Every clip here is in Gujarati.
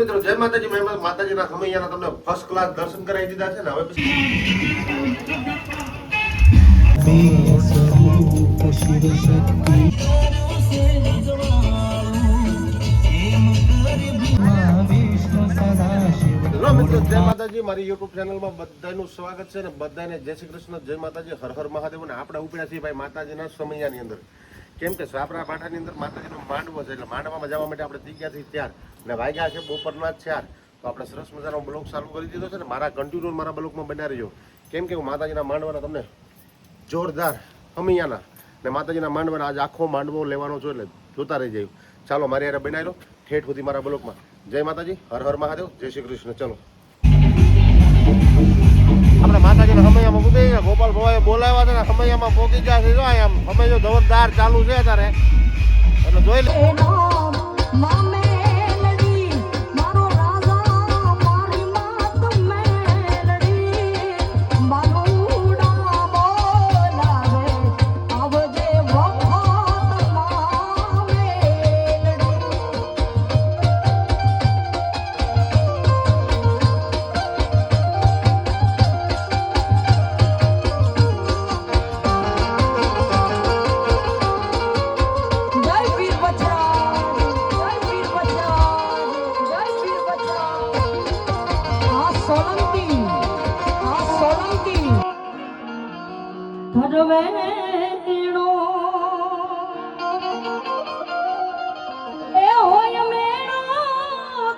મિત્રો જય માતાજી. મેં માતાજીના ખમૈયાના તમને ફર્સ્ટ ક્લાસ દર્શન કરાવી દીધા છે ને. હવે મિત્રો જય માતાજી. મારી યુટ્યુબ ચેનલમાં બધાનું સ્વાગત છે ને બધાને જય શ્રી કૃષ્ણ, જય માતાજી, હર હર મહાદેવ. ને આપણે ઉપડ્યા છીએ ભાઈ માતાજીના સમૈયાની અંદર. કેમ કે સાપરા પાટાની અંદર માતાજીનો માંડવો છે, એટલે માંડવામાં જવા માટે આપણે જગ્યાથી ત્યાર ને વાગ્યા છે બપોરના 4. તો આપણે સરસ મજાનો બ્લોગ ચાલુ કરી દીધો છે ને. મારા કન્ટિન્યુ મારા બ્લોગમાં બના રહ્યો. કેમ કે હું માતાજીના માંડવાના તમને જોરદાર હમૈયાના ને માતાજીના માંડવાના આજ આખો માંડવો લેવાનો છો, એટલે જોતા રહી જાય. ચાલો મારી યારે બનાવી લો ઠેઠ સુધી મારા બ્લોગમાં. જય માતાજી, હર હર મહાદેવ, જય શ્રી કૃષ્ણ. ચલો આપણે માતાજીના હમૈયામાં પૂકી ગયા. ગોપાલ ભવાએ બોલાવ્યા છે ને હમૈયામાં પોકી ગયા છે. જો આમ હમૈયો જોરદાર ચાલુ છે અત્યારે, એટલે જોઈ લે. ધરવેણો એ હોય મેણો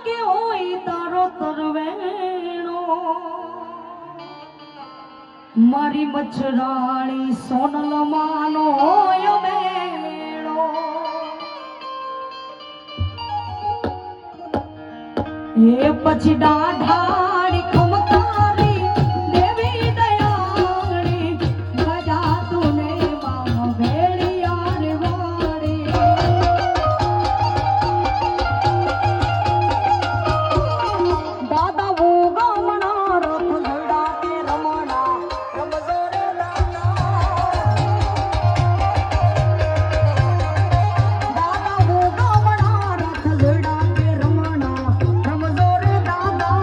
કે હોય તારો તરવેણો, મારી મચ્છરાણી સોનલ માનો હોય મેણો. એ પછી દાઢાડી ખમકારી દેવી દયાળી ગજા તુને માં ભેળિયાર વાળી. દાદા હું ગામણા રથ લડા કે રમણા રમજો રે દાદા હું ગામણા રથ લડા કે રમણા રમજો રે દાદા.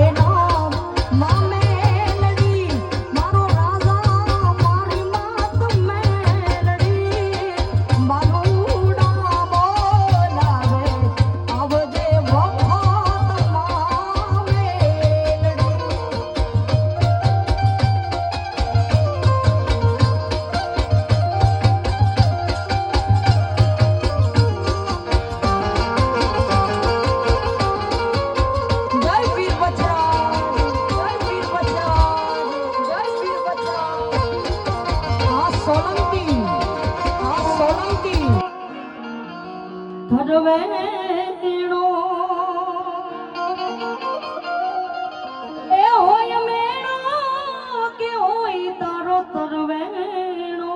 એ નામ મામેલડી મારો રાજા મારી માત મેલડી, બાલુડા બોલાવે આવજે વખત મામેલડી. જય વીર બચરા, જય વીર બચરા, જય વીર બચરા. આ સોલંકી ધરવેણો એ હોય મેણો કે હોય તારો તરવેણો,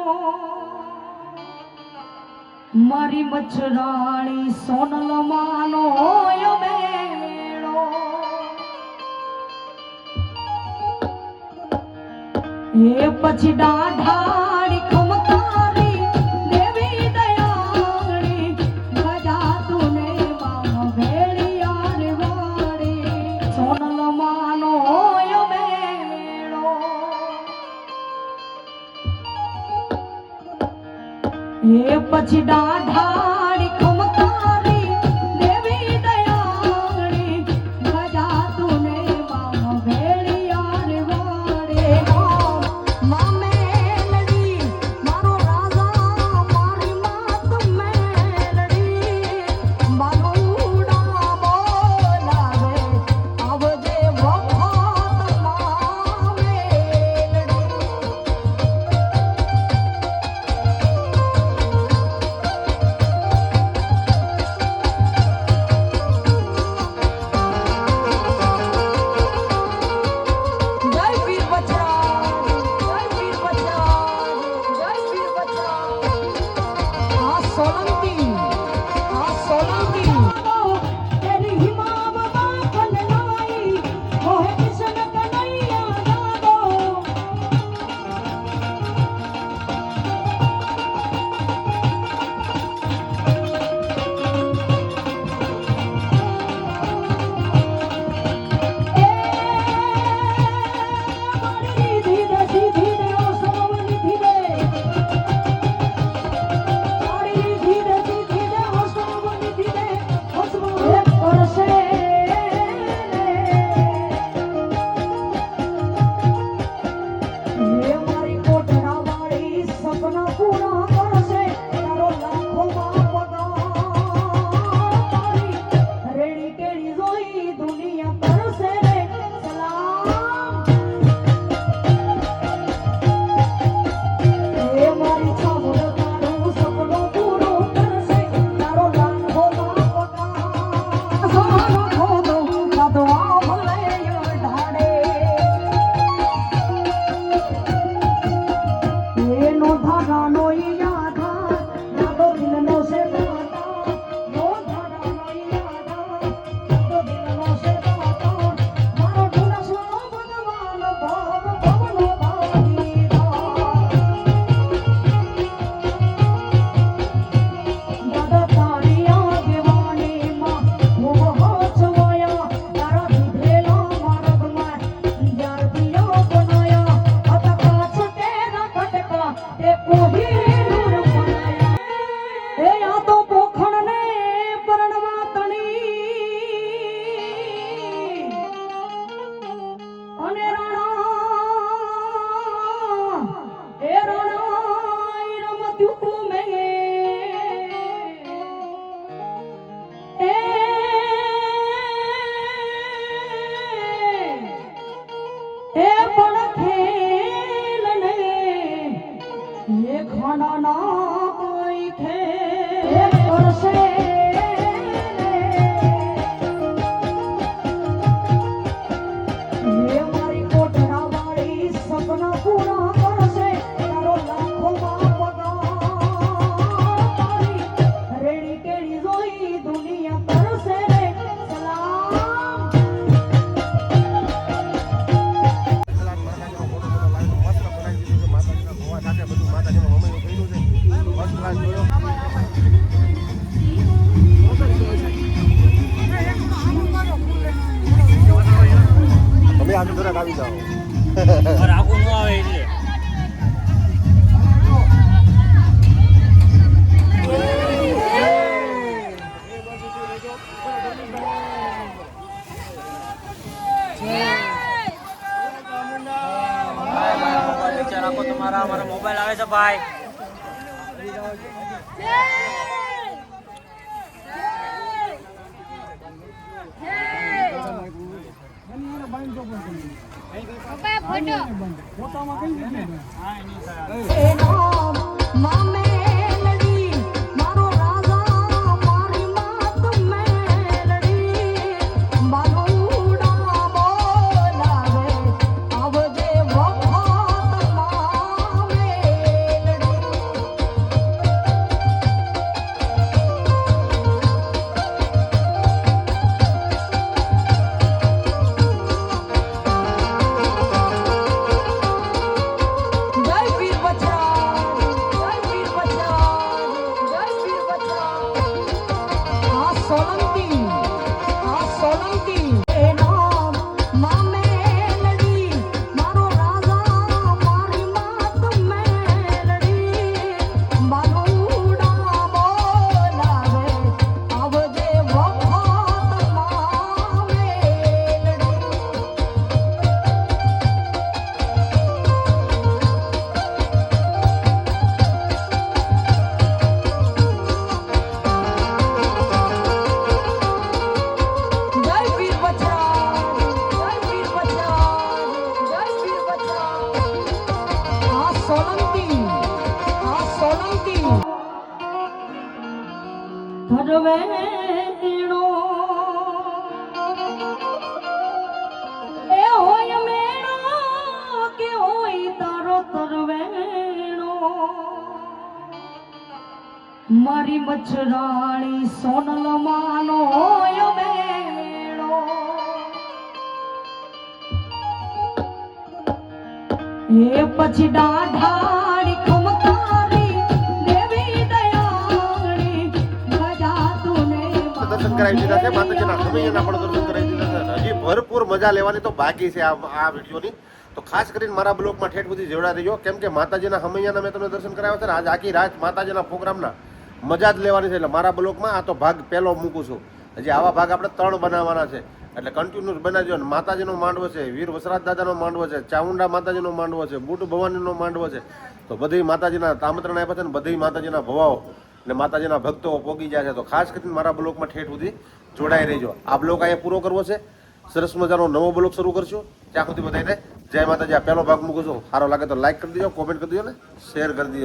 મારી મચ્છરાણી સોનલ માનો હોય મેણો. એ પછી દાઢાડી ખમકારી દેવી દયાળી ગજા તુને માં ભેળિયાર વાળી. સોનલ માનો હોય મેળો. એ પછી દાઢાડી ખમકારી દેવી દયાળી ગજા તુને માં ભેળિયાર વાળી. મામેલડી મારો રાજા મારી માત મેલડી, બાલુડા બોલાવે આવજે વખત મામેલડી. કલાક આવી જાઓ. રાખવું ન આવે એટલે મારા મોબાઈલ આવે છે ભાઈ. માં મેલડી મારો રાજા મારી માત મેલડી બાલુડા બોલાવે આવજે વખત માં મેલડી જય વીર બચરાજ જય વીર બચરાજ જય વીર બચરાજ આ સોલંકી એ નામ માં મેલડી મારો રાજા મારી માત મેલડી બાલુડા બોલાવે આવજે વખત માં મેલડી જય વીર બચરાજ જય વીર બચરાજ જય વીર બચરાજ આ સોલંકી ધરવેણો એ હોય મેણો કે હોય તારો તરવેણો મારી મચ્છરાણી સોનલ માનો હોય મેણો એ પછી દાઢાડી ખમકારી દેવી દયાળી ગજા તુને દર્શન કરાવી દીધા છે. માતાજીના હમૈયાના પણ દર્શન કરાવી દીધા છે. હજી ભરપૂર મજા લેવાની તો બાકી છે આ વિડીયોની. તો ખાસ કરીને મારા બ્લોગમાં ઠેઠ સુધી જેવડા રહીજો, કેમ કે માતાજીના હમૈયાના મેં તમને દર્શન કરાવ્યા છે ને આજ આખી રાત માતાજીના પ્રોગ્રામના મજા જ લેવાની છે. એટલે મારા બ્લોગમાં આ તો ભાગ પહેલો મૂકું છું. હજી આવા ભાગ આપણે 3 બનાવવાના છે, એટલે કન્ટિન્યુઅસ બનાવજો. અને માતાજીનો માંડવો છે, વીર વસરાજ દાદાનો માંડવો છે, ચામુંડા માતાજીનો માંડવો છે, બુટ ભવાનીનો માંડવો છે. તો બધી માતાજીના તામત્રણ આપ્યા છે ને બધી માતાજીના ભવાઓ ને માતાજીના ભક્તો પોગી જાય છે. તો ખાસ કરીને મારા બ્લોગમાં ઠેઠ સુધી જોડાઈ રહેજો. આ બ્લોગ અહીંયા પૂરો કરવો છે, સરસ મજાનો નવો બ્લોગ શરૂ કરશું. ત્યાં સુધી બધાને જય માતાજી. આ પહેલો ભાગ મૂકું છું. સારો લાગે તો લાઈક કરી દેજો, કોમેન્ટ કરી દેજો ને શેર કરી દેજો.